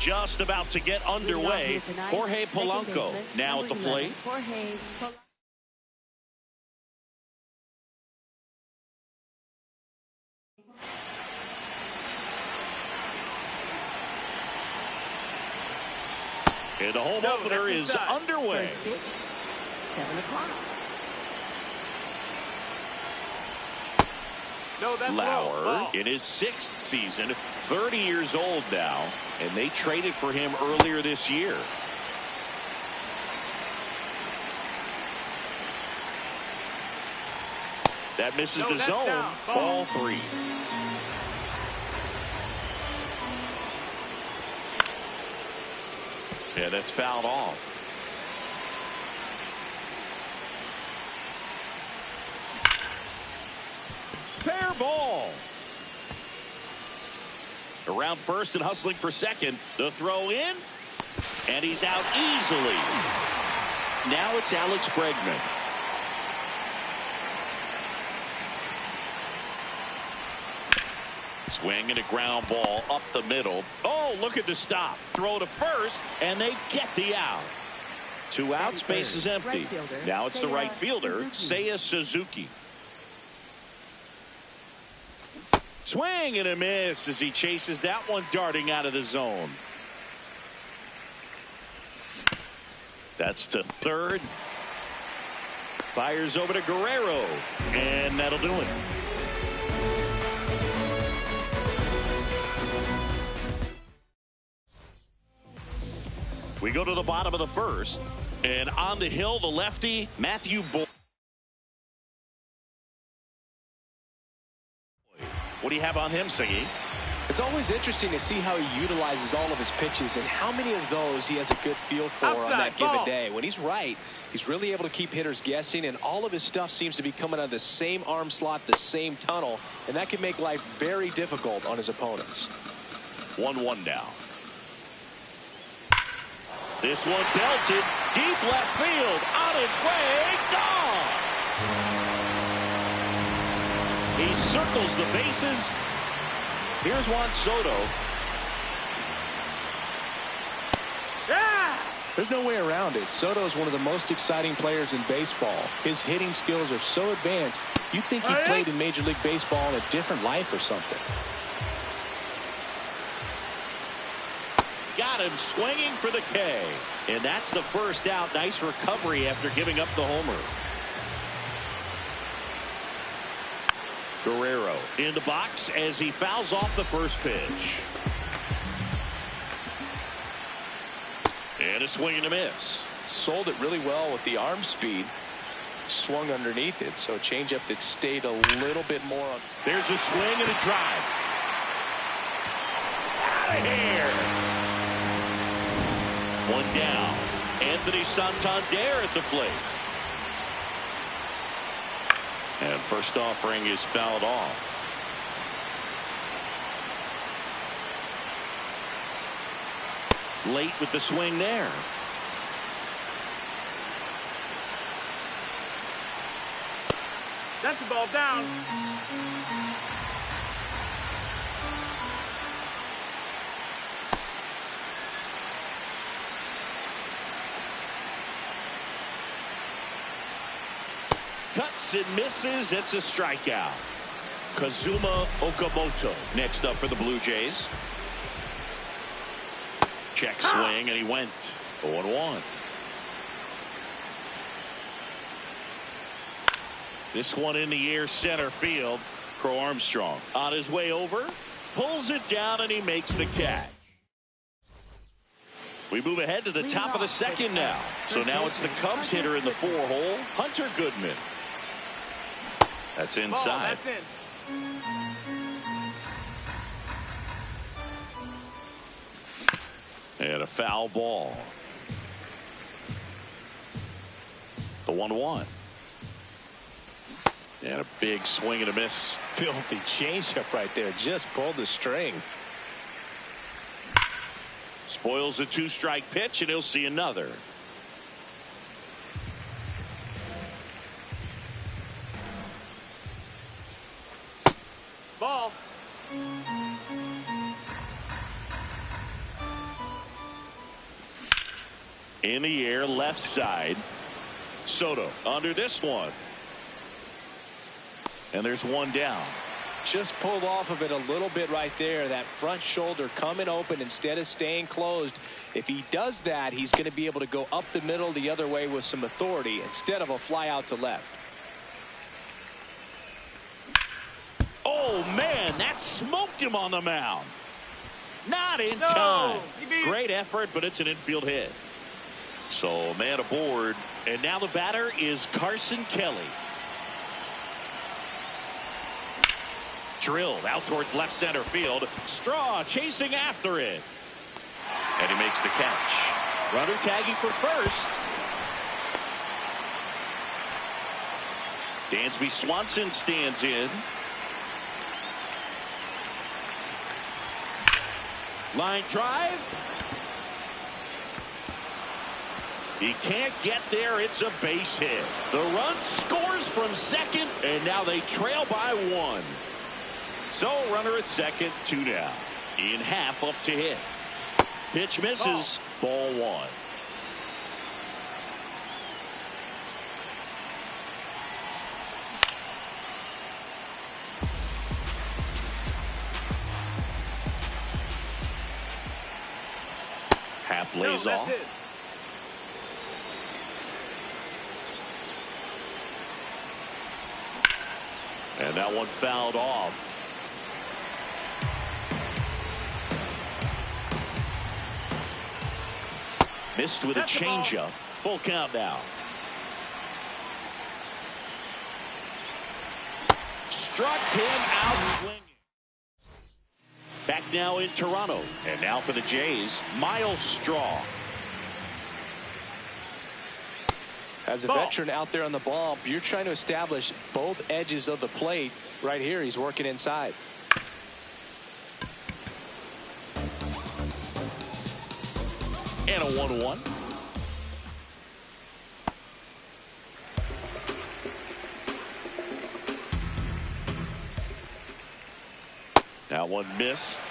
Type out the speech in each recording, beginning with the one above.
just about to get underway. Jorge Polanco now at the plate. And the home opener is underway. 7 o'clock. Lauer in his 6th season, 30 years old now, and they traded for him earlier this year. That misses the zone. Ball 3. Yeah, that's fouled off. Fair ball. Around first and hustling for second. The throw in. And he's out easily. Now it's Alex Bregman. Swing and a ground ball up the middle. Oh, look at the stop. Throw to first, and they get the out. 2 outs, base is empty. Now it's the right fielder, Seiya Suzuki. Swing and a miss as he chases that one darting out of the zone. That's to third. Fires over to Guerrero, and that'll do it. We go to the bottom of the first, and on the hill, the lefty, Matthew Boyd. What do you have on him, Siggy? It's always interesting to see how he utilizes all of his pitches and how many of those he has a good feel for on that given day. When he's right, he's really able to keep hitters guessing, and all of his stuff seems to be coming out of the same arm slot, the same tunnel, and that can make life very difficult on his opponents. 1-1 now. This one belted deep left field, on its way, gone. He circles the bases. Here's Juan Soto. Yeah! There's no way around it. Soto is one of the most exciting players in baseball. His hitting skills are so advanced, you'd think he played in Major League Baseball in a different life or something. Got him swinging for the K. And that's the first out. Nice recovery after giving up the homer. Guerrero in the box as he fouls off the first pitch. And a swing and a miss. Sold it really well with the arm speed. Swung underneath it, so a changeup that stayed a little bit more on. There's a swing and a drive. Out of here. One down. Anthony Santander at the plate. And first offering is fouled off. Late with the swing there. That's the ball down. Cuts and misses. It's a strikeout. Kazuma Okamoto next up for the Blue Jays. Check swing, and he went 0-1. This one in the air, center field. Crow Armstrong on his way over, pulls it down, and he makes the catch. We move ahead to the top of the second now. So now it's the Cubs hitter in the 4-hole, Hunter Goodman. That's inside. That's in. And a foul ball. The 1-1. And a big swing and a miss. Filthy changeup right there. Just pulled the string. Spoils a 2-strike pitch, and he'll see another. Ball. In the air, left side. Soto under this one. And there's one down. Just pulled off of it a little bit right there. That front shoulder coming open instead of staying closed. If he does that, he's going to be able to go up the middle the other way with some authority instead of a fly out to left. Oh, man, that smoked him on the mound. Not in time. Great effort, but it's an infield hit. So, man aboard. And now the batter is Carson Kelly. Drilled out towards left center field. Straw chasing after it. And he makes the catch. Runner tagging for first. Dansby Swanson stands in. Line drive. He can't get there. It's a base hit. The run scores from second, and now they trail by one. So runner at second, 2 down. In half up to hit. Pitch misses. Ball 1. Half lays off. And that one fouled off. Missed with a changeup. Full count now. Struck him out swinging. Back now in Toronto. And now for the Jays, Miles Straw. As a veteran out there on the bump, you're trying to establish both edges of the plate. Right here, he's working inside. And a 1-1. That one missed.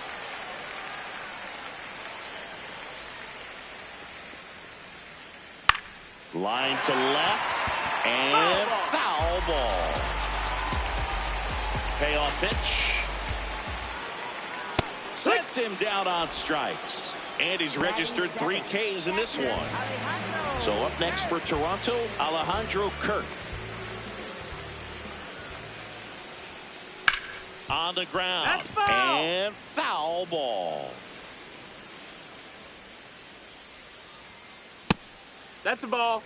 Line to left. And foul ball. Payoff pitch. Sets him down on strikes. And he's registered 3 Ks in this one. So up next for Toronto, Alejandro Kirk. On the ground. And foul ball. That's a ball.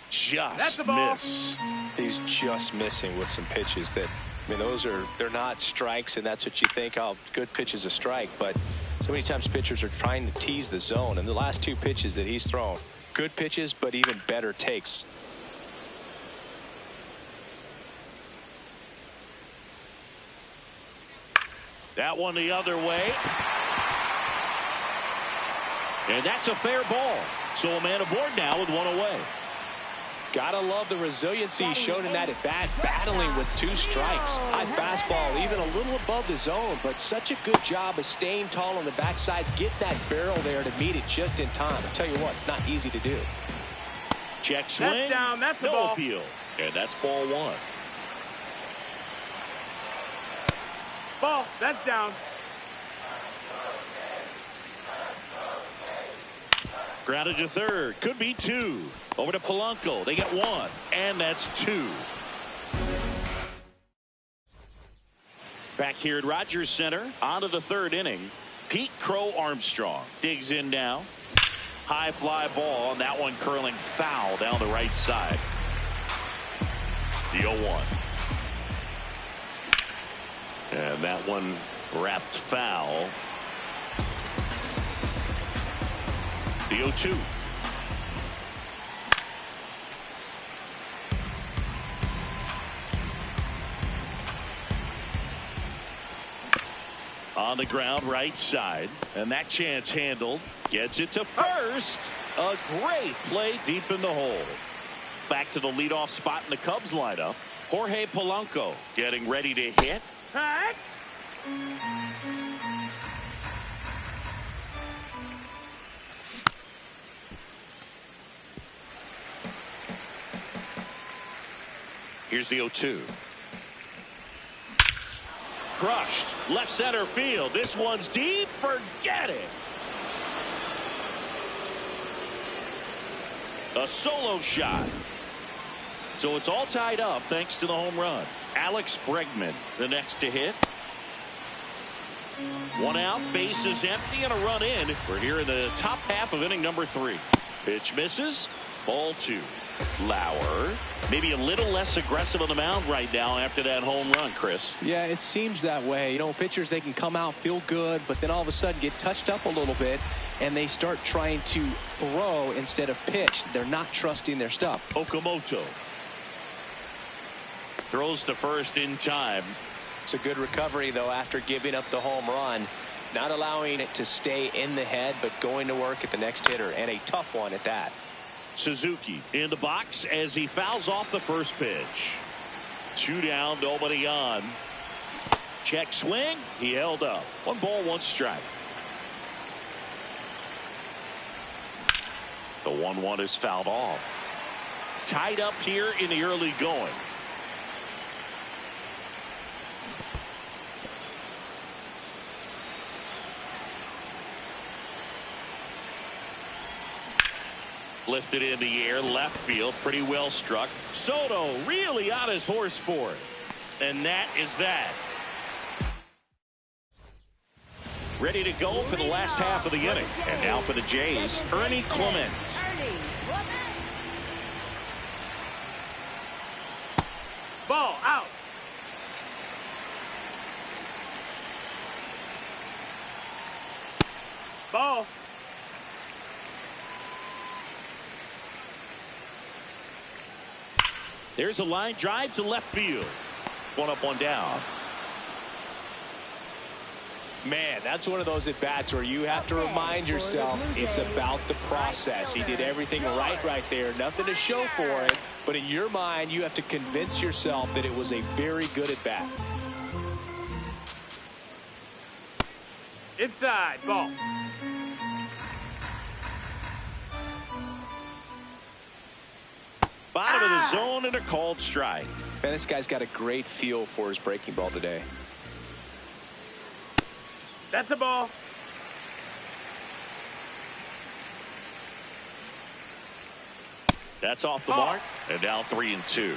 Just missed. He's just missing with some pitches that, I mean, they're not strikes, and that's what you think, oh, good pitch is a strike. But so many times pitchers are trying to tease the zone, and the last 2 pitches that he's thrown, good pitches, but even better takes. That one the other way. And that's a fair ball. So a man aboard now with 1 away. Gotta love the resiliency he showed in that at bat, battling with 2 strikes. High fastball, even a little above the zone, but such a good job of staying tall on the backside, getting that barrel there to meet it just in time. I tell you what, it's not easy to do. Check swing. That's down. That's a no ball. appeal. And that's ball 1. Ball. That's down. Grounded to third. Could be 2. Over to Polanco. They get 1. And that's 2. Back here at Rogers Center. On to the 3rd inning. Pete Crow Armstrong digs in now. High fly ball. And that one curling foul down the right side. The 0-1. And that one wrapped foul. The 0-2. On the ground right side. And that chance handled. Gets it to first. A great play deep in the hole. Back to the leadoff spot in the Cubs lineup. Jorge Polanco getting ready to hit. Here's the 0-2. Crushed. Left center field. This one's deep. Forget it. A solo shot. So it's all tied up thanks to the home run. Alex Bregman, the next to hit. One out, bases empty, and a run in. We're here in the top half of inning number 3. Pitch misses. Ball 2. Lauer, maybe a little less aggressive on the mound right now after that home run, Chris. Yeah, it seems that way. You know, pitchers, they can come out, feel good, but then all of a sudden get touched up a little bit, and they start trying to throw instead of pitch. They're not trusting their stuff. Okamoto throws to first in time. It's a good recovery, though, after giving up the home run. Not allowing it to stay in the head, but going to work at the next hitter, and a tough one at that. Suzuki in the box as he fouls off the first pitch. 2 down, nobody on. Check swing. He held up. 1 ball, 1 strike. The 1-1 is fouled off. Tied up here in the early going. Lifted in the air, left field, pretty well struck. Soto really on his horse for it. And that is that. Ready to go for the last half of the inning. And now for the Jays, Ernie Clement. Ball out. Ball. There's a line drive to left field. 1 up, 1 down. Man, that's one of those at-bats where you have to remind yourself it's about the process. He did everything right there. Nothing to show for it. But in your mind, you have to convince yourself that it was a very good at-bat. Inside. Ball. Bottom of the zone and a called strike. Man, this guy's got a great feel for his breaking ball today. That's a ball. That's off the mark. And now 3-2.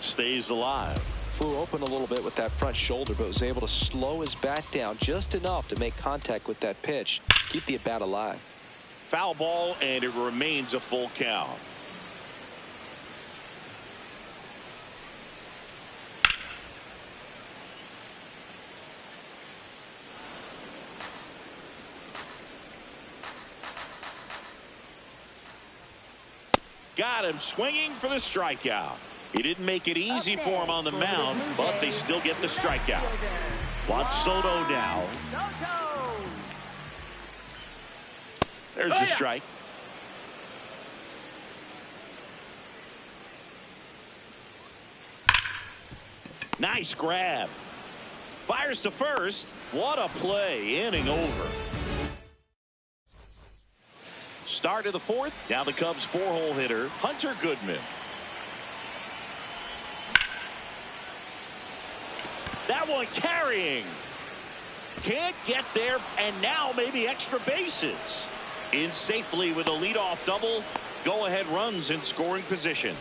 Stays alive. Flew open a little bit with that front shoulder, but was able to slow his bat down just enough to make contact with that pitch. Keep the at-bat alive. Foul ball, and it remains a full count. Got him swinging for the strikeout. He didn't make it easy for him on the mound, but they still get the strikeout. Juan Soto now. There's the strike. Nice grab. Fires to first. What a play. Inning over. Start of the 4th. Now the Cubs 4-hole hitter, Hunter Goodman. That one carrying. Can't get there, and now maybe extra bases. In safely with a leadoff double. Go-ahead runs in scoring position.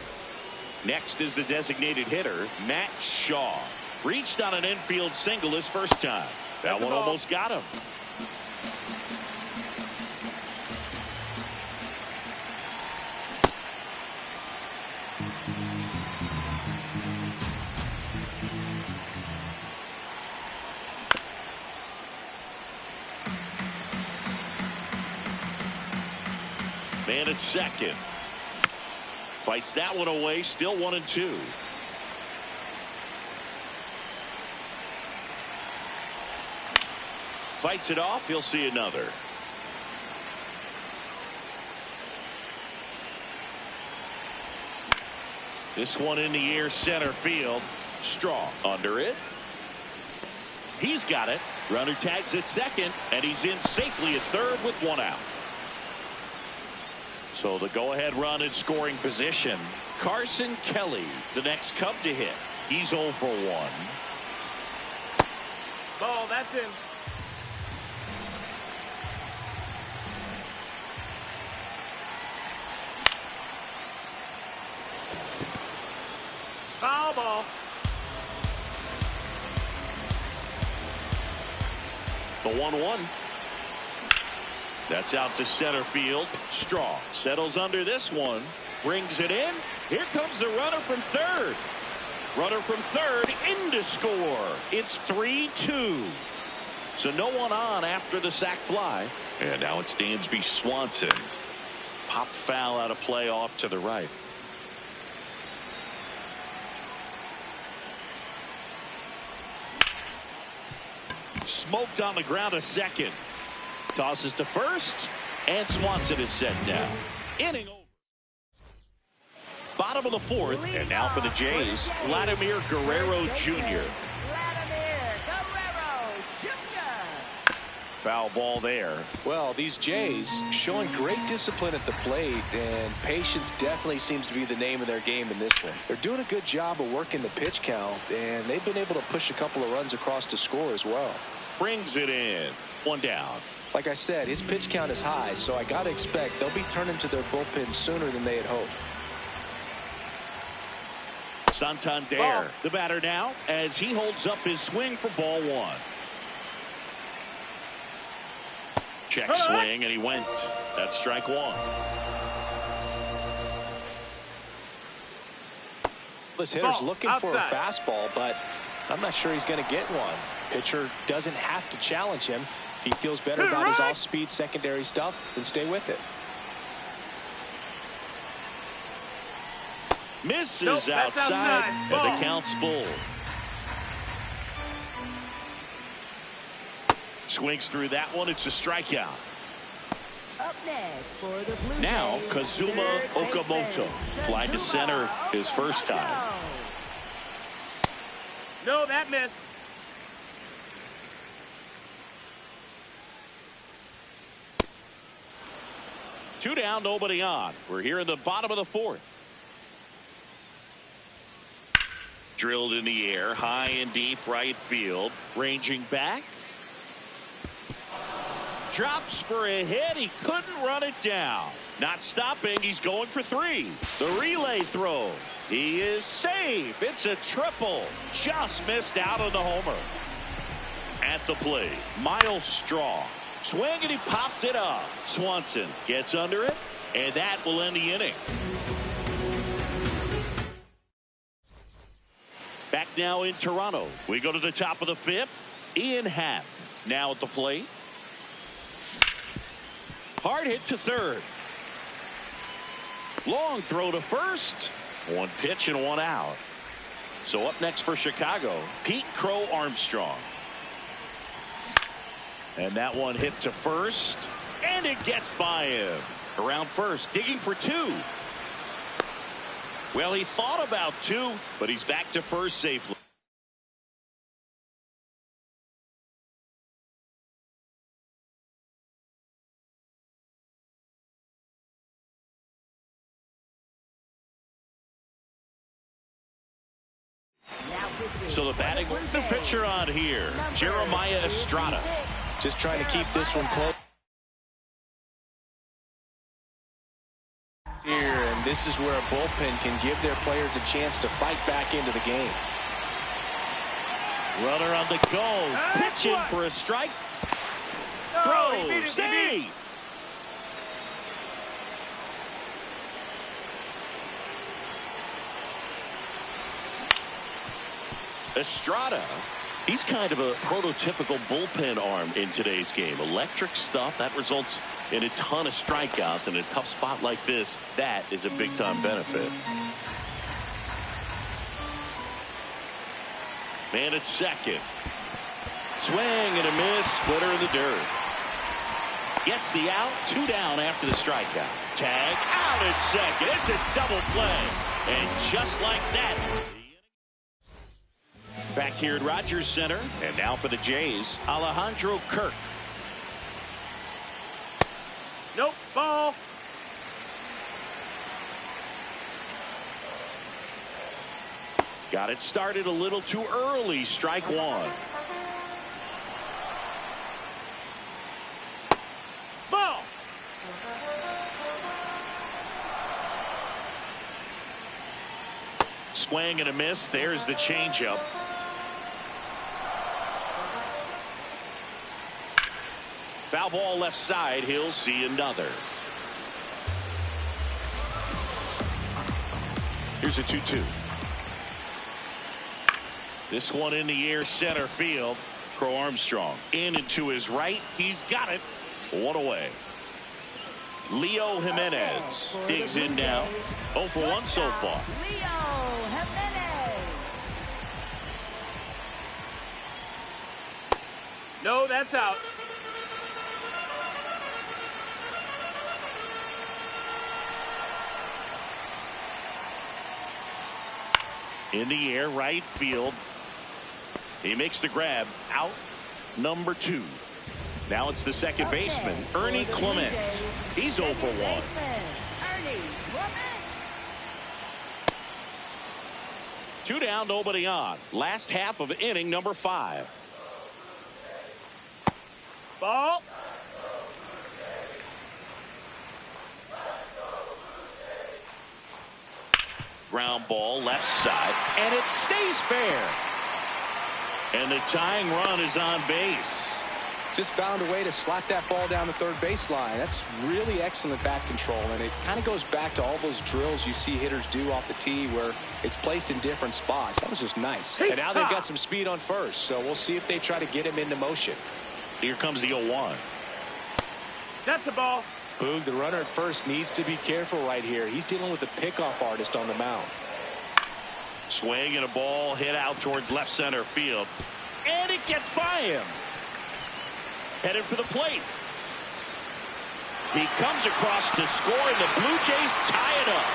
Next is the designated hitter, Matt Shaw. Reached on an infield single his first time. That one almost got him. Man at second. Fights that one away. Still 1-2. Fights it off. He'll see another. This one in the air, center field. Strong under it. He's got it. Runner tags at second, and he's in safely at third with one out. So the go-ahead run in scoring position. Carson Kelly, the next Cub to hit. He's 0 for 1. Ball, that's in. Foul ball. The 1-1. That's out to center field. Strong settles under this one. Brings it in. Here comes the runner from third. Runner from third in to score. It's 3-2. So no one on after the sac fly. And now it's Dansby Swanson. Pop foul out of play off to the right. Smoked on the ground a second. Tosses to first, and Swanson is set down. Inning over. Bottom of the fourth, and now for the Jays, Vladimir Guerrero Jr. Vladimir Guerrero Jr. Foul ball there. Well, these Jays showing great discipline at the plate, and patience definitely seems to be the name of their game in this one. They're doing a good job of working the pitch count, and they've been able to push a couple of runs across to score as well. Brings it in. One down. Like I said, his pitch count is high, so I got to expect they'll be turning to their bullpen sooner than they had hoped. Santander, Ball. the batter now, as he holds up his swing for ball one. Check swing, and he went. That's strike one. This hitter's Ball, looking for a outside. fastball, but I'm not sure he's going to get one. Pitcher doesn't have to challenge him. If he feels better about his off-speed secondary stuff, then stay with it. Misses Nope, that's outside, outside. and Ball. the count's full. Swings through that one. It's a strikeout. Up next for the Blue Now, Jays, Kazuma third Okamoto. baseman, Fly to center his first time. No, that missed. Two down, nobody on. We're here in the bottom of the fourth. Drilled in the air, high and deep right field. Ranging back. Drops for a hit. He couldn't run it down. Not stopping. He's going for three. The relay throw. He is safe. It's a triple. Just missed out on the homer. At the plate, Miles Straw. Swing, and he popped it up. Swanson gets under it, and that will end the inning. Back now in Toronto. We go to the top of the fifth. Ian Happ now at the plate. Hard hit to third. Long throw to first. One pitch and one out. So up next for Chicago, Pete Crow Armstrong. And that one hit to first, and it gets by him. Around first, digging for two. Well, he thought about two, but he's back to first safely. So the batting, the pitcher on here, Jeremiah Estrada. Just trying to keep this one close here, and this is where a bullpen can give their players a chance to fight back into the game. Runner on the go, pitching for a strike. No, he beat Throw, it, save. Estrada, he's kind of a prototypical bullpen arm in today's game. Electric stuff that results in a ton of strikeouts. In a tough spot like this, that is a big-time benefit. Man at second. Swing and a miss. Splitter in the dirt. Gets the out. Two down after the strikeout. Tag out at second. It's a double play. And just like that, Back here at Rogers Center, and now for the Jays, Alejandro Kirk. Nope, ball. Got it started a little too early. Strike one. Ball. Swing and a miss. There's the changeup. Foul ball left side. He'll see another. Here's a 2-2. This one in the air, center field. Crow Armstrong in and to his right. He's got it. One away. Leo Jimenez digs in now. 0 for 1 so far. Leo Jimenez. No, that's out. In the air, right field. He makes the grab. Out number 2. Now it's the second baseman, Ernie Clement. He's 0 for 1. Ernie Clement. 2 down, nobody on. Last half of inning number 5. Ball. Ground ball left side, and it stays fair. And the tying run is on base. Just found a way to slap that ball down the third baseline. That's really excellent bat control, and it kind of goes back to all those drills you see hitters do off the tee where it's placed in different spots. That was just nice. And now they've got some speed on first, so we'll see if they try to get him into motion. Here comes the 0-1. That's a ball. Boog, the runner at first needs to be careful right here. He's dealing with a pickoff artist on the mound. Swing and a ball hit out towards left center field. And it gets by him. Headed for the plate. He comes across to score, and the Blue Jays tie it up.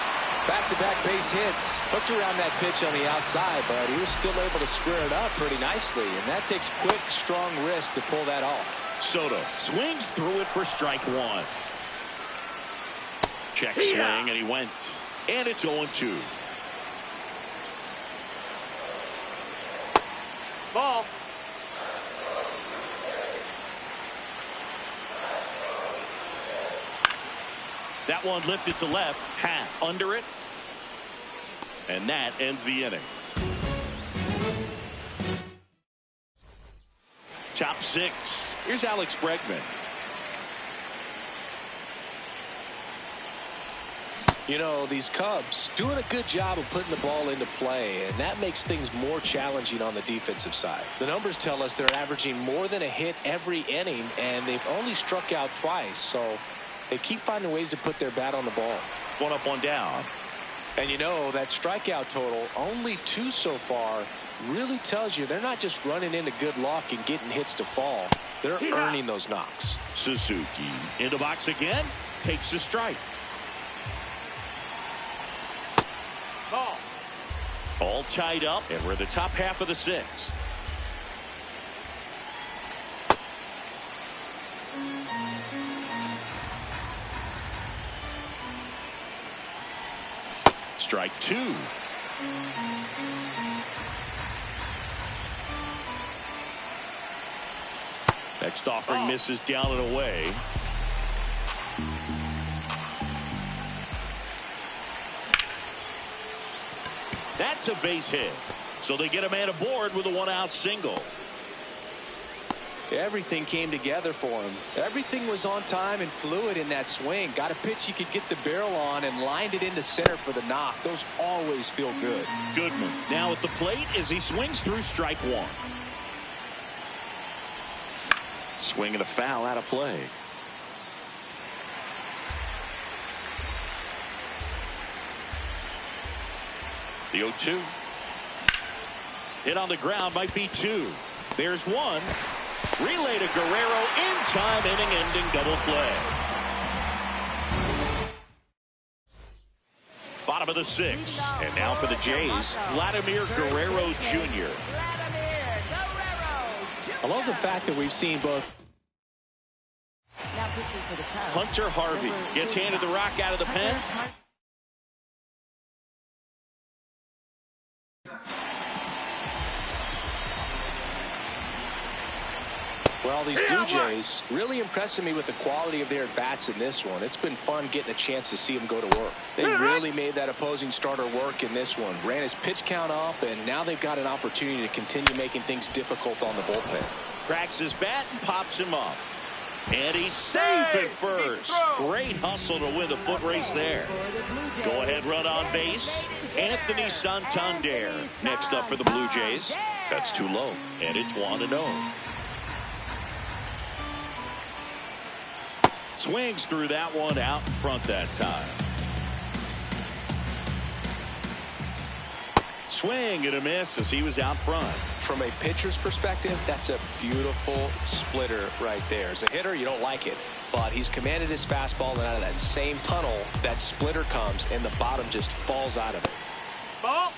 Back-to-back base hits. Hooked around that pitch on the outside, but he was still able to square it up pretty nicely. And that takes quick, strong wrist to pull that off. Soto swings through it for strike 1. Check swing, and he went. And it's 0-2. Ball. That one lifted to left. Hat under it. And that ends the inning. Top 6. Here's Alex Bregman. You know, these Cubs doing a good job of putting the ball into play, and that makes things more challenging on the defensive side. The numbers tell us they're averaging more than a hit every inning, and they've only struck out twice, so they keep finding ways to put their bat on the ball. 1 up, 1 down. And you know, that strikeout total, only 2 so far, really tells you they're not just running into good luck and getting hits to fall. They're earning those knocks. Suzuki in the box again. Takes a strike. Ball. All tied up, and we're in the top half of the 6th. Strike 2. Next offering misses down and away. That's a base hit. So they get a man aboard with a 1-out single. Everything came together for him. Everything was on time and fluid in that swing. Got a pitch he could get the barrel on and lined it into center for the knock. Those always feel good. Goodman now at the plate as he swings through strike 1. Swing and a foul out of play. The 0-2. Hit on the ground might be 2. There's 1. Relay to Guerrero in time, inning-ending double play. Bottom of the 6th, and now for the Jays, Vladimir Guerrero Jr. I love the fact that we've seen both. Now pitching for the Cubs. Hunter Harvey gets handed the rock out of the pen. Well, these Blue Jays really impressing me with the quality of their bats in this one. It's been fun getting a chance to see them go to work. They really made that opposing starter work in this one. Ran his pitch count up, and now they've got an opportunity to continue making things difficult on the bullpen. Cracks his bat and pops him up. And he's safe at first. Great hustle to win the foot race there. Go ahead run on base. Anthony Santander next up for the Blue Jays. That's too low, and it's 1-0. Swings through that one out in front that time. Swing and a miss as he was out front. From a pitcher's perspective, that's a beautiful splitter right there. As a hitter, you don't like it, but he's commanded his fastball, and out of that same tunnel, that splitter comes, and the bottom just falls out of it. Ball.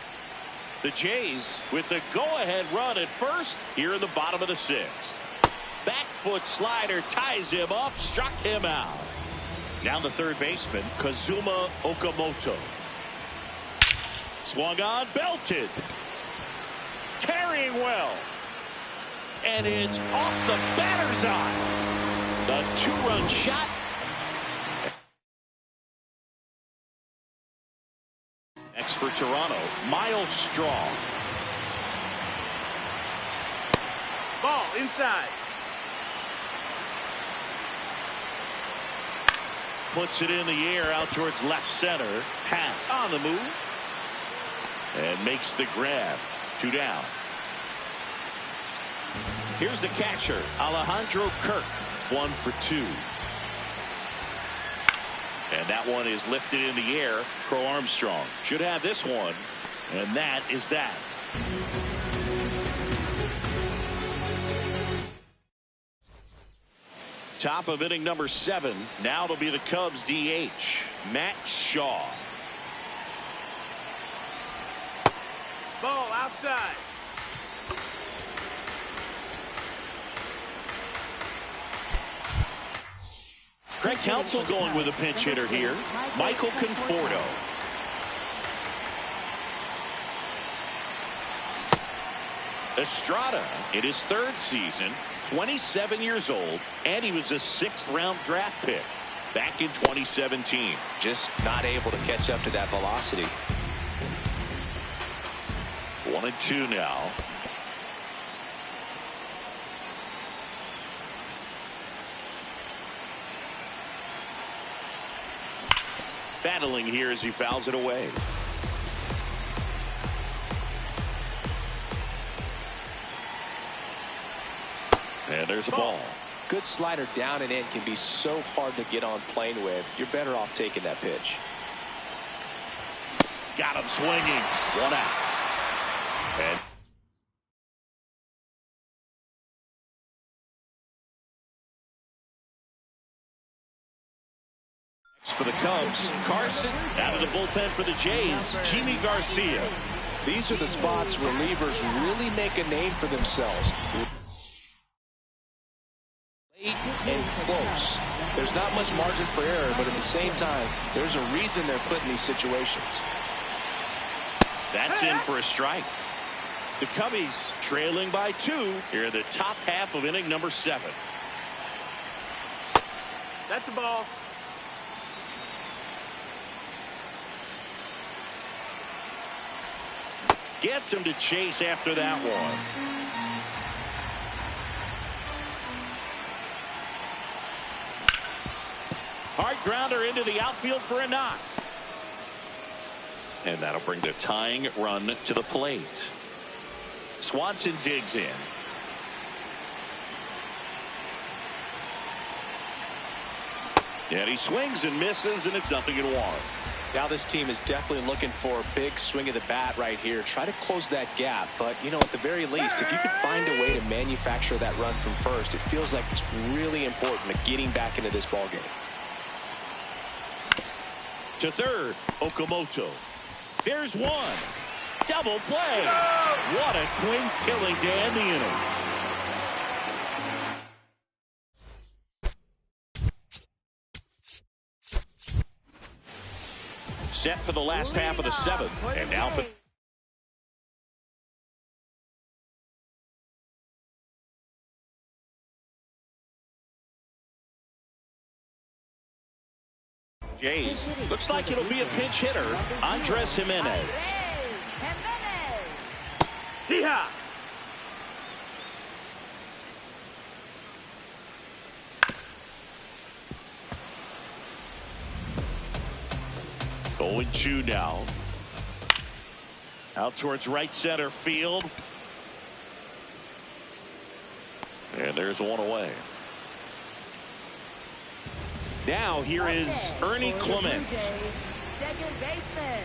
The Jays with the go-ahead run at first here in the bottom of the sixth. Back foot slider ties him up, struck him out. Now the third baseman, Kazuma Okamoto. Swung on, belted. Carrying well. And it's off the batter's eye. The two-run shot. Next for Toronto, Miles Straw. Ball inside. Puts it in the air out towards left center. Pat on the move. And makes the grab. 2 down. Here's the catcher, Alejandro Kirk. 1 for 2. And that one is lifted in the air. Crow Armstrong should have this one. And that is that. Top of inning number 7. Now it'll be the Cubs DH, Matt Shaw. Ball outside. Craig Counsell going with a pinch hitter here, Michael Conforto. Estrada in his 3rd season, 27 years old, and he was a 6th-round draft pick back in 2017. Just not able to catch up to that velocity. 1-2 now. Battling here as he fouls it away. And there's a ball. Good slider down and in can be so hard to get on plane with. You're better off taking that pitch. Got him swinging. 1 out. And for the Cubs, Carson out of the bullpen for the Jays, Jimmy Garcia. These are the spots relievers really make a name for themselves. Late and close. There's not much margin for error, but at the same time, there's a reason they're put in these situations. That's in for a strike. The Cubbies trailing by 2 here in the top half of inning number 7. That's the ball. Gets him to chase after that one. Hard grounder into the outfield for a knock. And that'll bring the tying run to the plate. Swanson digs in. And he swings and misses, and it's 0-1. Now this team is definitely looking for a big swing of the bat right here. Try to close that gap. But, you know, at the very least, if you could find a way to manufacture that run from first, it feels like it's really important to getting back into this ballgame. To third, Okamoto. There's one. Double play. What a clean killing to end the inning. set for the last half of the seventh. And now for Jays. Looks like it'll be a pinch hitter, Andres Jimenez. Hee-haw. Going two now. Out towards right center field. And there's one away. Now here is Ernie Clement. Second baseman,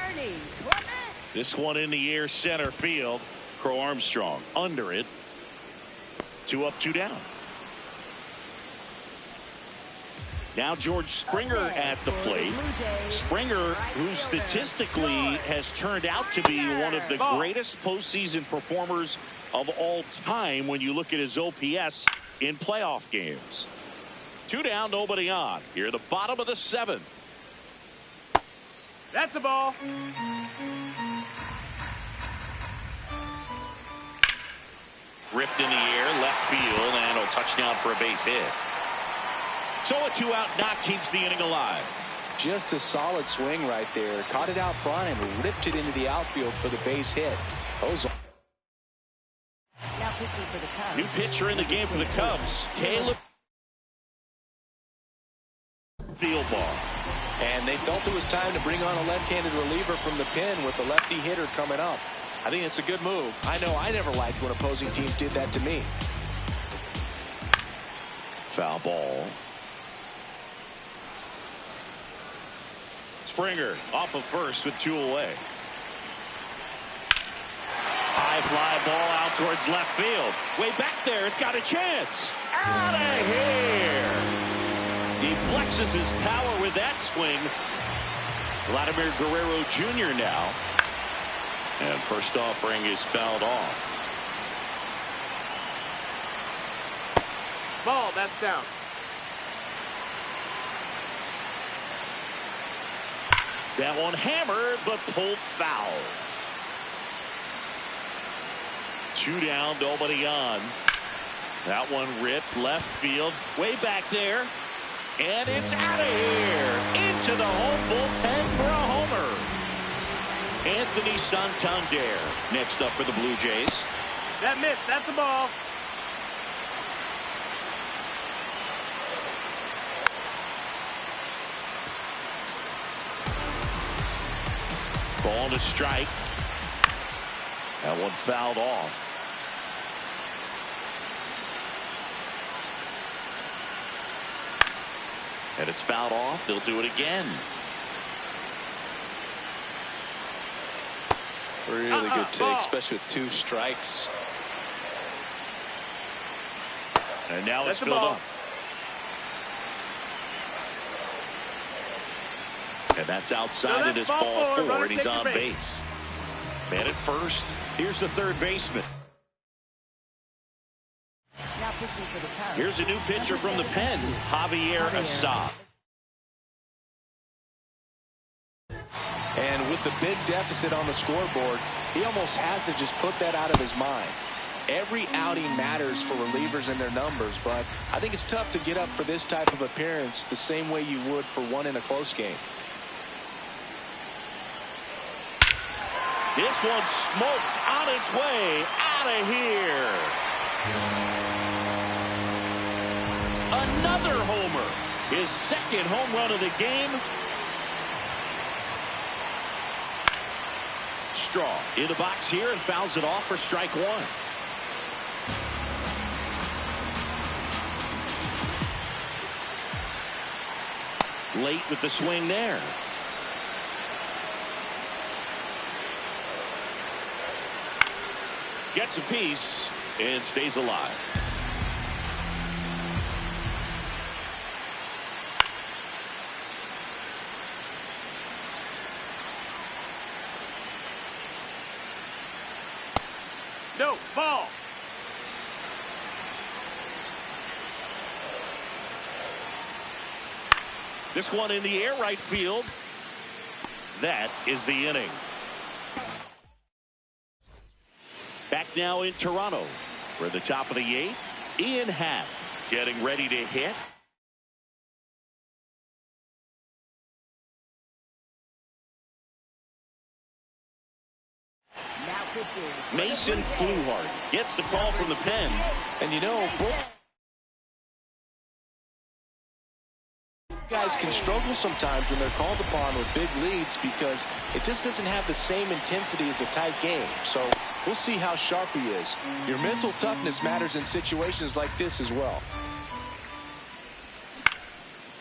Ernie Clement. This one in the air center field. Crow Armstrong under it. 2 up, 2 down. Now George Springer at the plate. Springer, who statistically has turned out to be one of the greatest postseason performers of all time when you look at his OPS in playoff games. 2 down, nobody on. Here at the bottom of the 7th. That's a ball. Ripped in the air, left field, and a touchdown for a base hit. So a 2-out knock keeps the inning alive. Just a solid swing right there. Caught it out front and ripped it into the outfield for the base hit. Those Now pitching for the Cubs. New pitcher in the game for the Cubs, Caleb. Field ball. And they felt it was time to bring on a left-handed reliever from the pen with the lefty hitter coming up. I think it's a good move. I know I never liked when opposing teams did that to me. Foul ball. Springer off of first with 2 away. High fly ball out towards left field. Way back there. It's got a chance. Out of here. He flexes his power with that swing. Vladimir Guerrero Jr. now. And first offering is fouled off. Ball, that's down. That one hammered, but pulled foul. 2 down, nobody on. That one ripped left field, way back there. And it's out of here. Into the home bullpen for a homer. Anthony Santander next up for the Blue Jays. That missed. That's a ball. Ball to strike. That one fouled off. And it's fouled off. They'll do it again. Really good take, especially with 2 strikes. And now That's it's filled up. And that's outside. It is ball 4, and he's on base. Man at first. Here's the third baseman. Now pitching for the Cubs. Here's a new pitcher from the pen, Javier Assad. And with the big deficit on the scoreboard, he almost has to just put that out of his mind. Every outing matters for relievers and their numbers, but I think it's tough to get up for this type of appearance the same way you would for one in a close game. This one smoked on its way out of here. Another homer. His second home run of the game. Straw in the box here and fouls it off for strike 1. Late with the swing there. Gets a piece and stays alive. No, ball. This one in the air right field. That is the inning. Back now in Toronto. We're at the top of the 8th. Ian Happ getting ready to hit. Mason Fluhart gets the call from the pen. And you know, both guys can struggle sometimes when they're called upon with big leads because it just doesn't have the same intensity as a tight game. So we'll see how sharp he is. Your mental toughness matters in situations like this as well.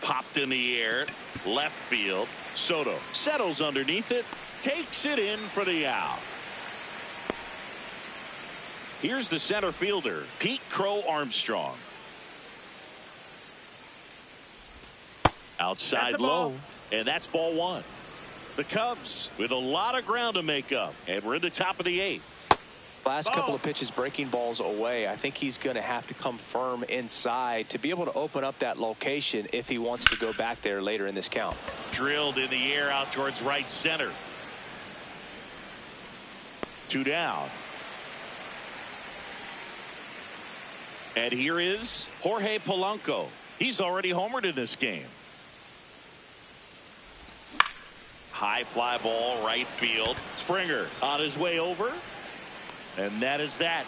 Popped in the air, left field. Soto settles underneath it, takes it in for the out. Here's the center fielder, Pete Crow Armstrong. Outside low, and that's ball 1. The Cubs with a lot of ground to make up, and we're in the top of the 8th. Last couple of pitches breaking balls away. I think he's going to have to come firm inside to be able to open up that location if he wants to go back there later in this count. Drilled in the air out towards right center. 2 down. And here is Jorge Polanco. He's already homered in this game. High fly ball, right field. Springer on his way over. And that is that.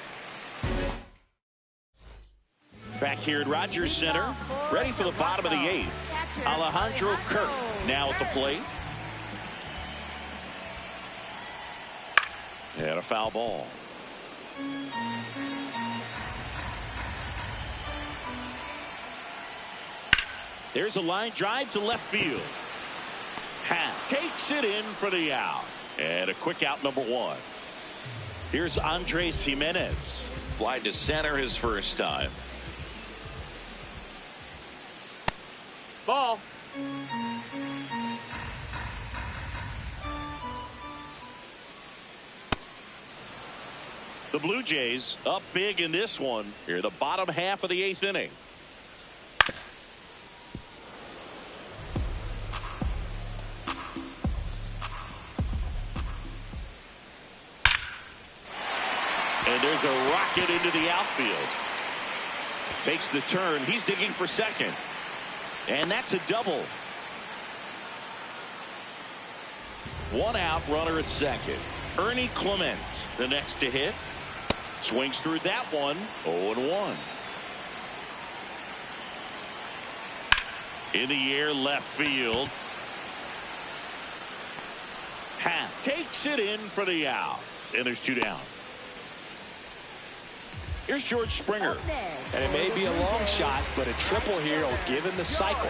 Back here at Rogers Center, ready for the bottom of the 8th. Alejandro Kirk now at the plate. And a foul ball. There's a line drive to left field. Happ takes it in for the out. And a quick out, number 1. Here's Andres Jimenez. Fly to center his first time. Ball. The Blue Jays up big in this one. Here, the bottom half of the 8th inning. And there's a rocket into the outfield. Takes the turn. He's digging for second. And that's a double. 1 out, runner at second. Ernie Clement, the next to hit. Swings through that one. 0-1. In the air, left field. Happ takes it in for the out. And there's 2 down. Here's George Springer. And it may be a long shot, but a triple here will give him the cycle.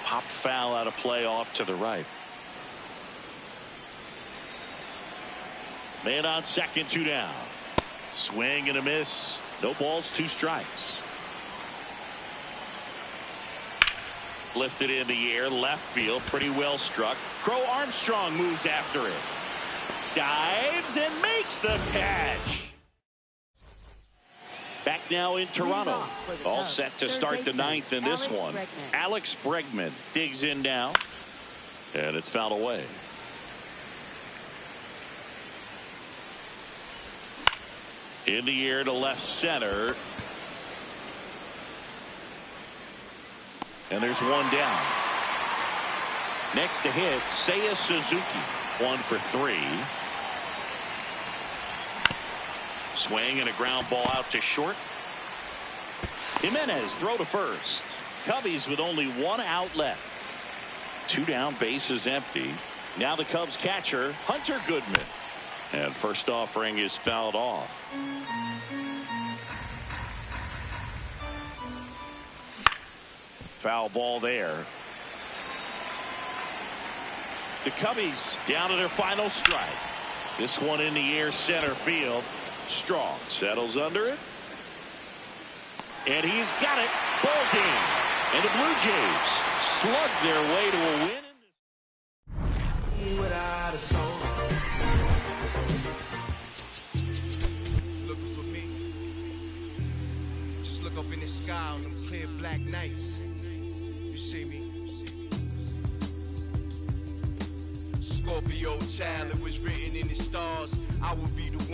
Pop foul out of play off to the right. Man on second, 2 down. Swing and a miss. No balls, 2 strikes. Lifted in the air, left field, pretty well struck. Crow Armstrong moves after it. Dives and makes the catch. Back now in Toronto. All set to start the 9th in this one. Alex Bregman digs in now. And it's fouled away. In the air to left center. And there's 1 down. Next to hit, Seiya Suzuki. 1 for 3. Swing and a ground ball out to short. Jimenez throw to first. Cubbies with only 1 out left. 2 down, bases empty. Now the Cubs catcher, Hunter Goodman. And first offering is fouled off. Foul ball there. The Cubbies down to their final strike. This one in the air, center field. Strong settles under it. And he's got it. Ball game. And the Blue Jays slug their way to a win. Without a soul. Looking for me. Just look up in the sky on them clear black nights. You see me? every old child, it was written in the stars. I would be the one.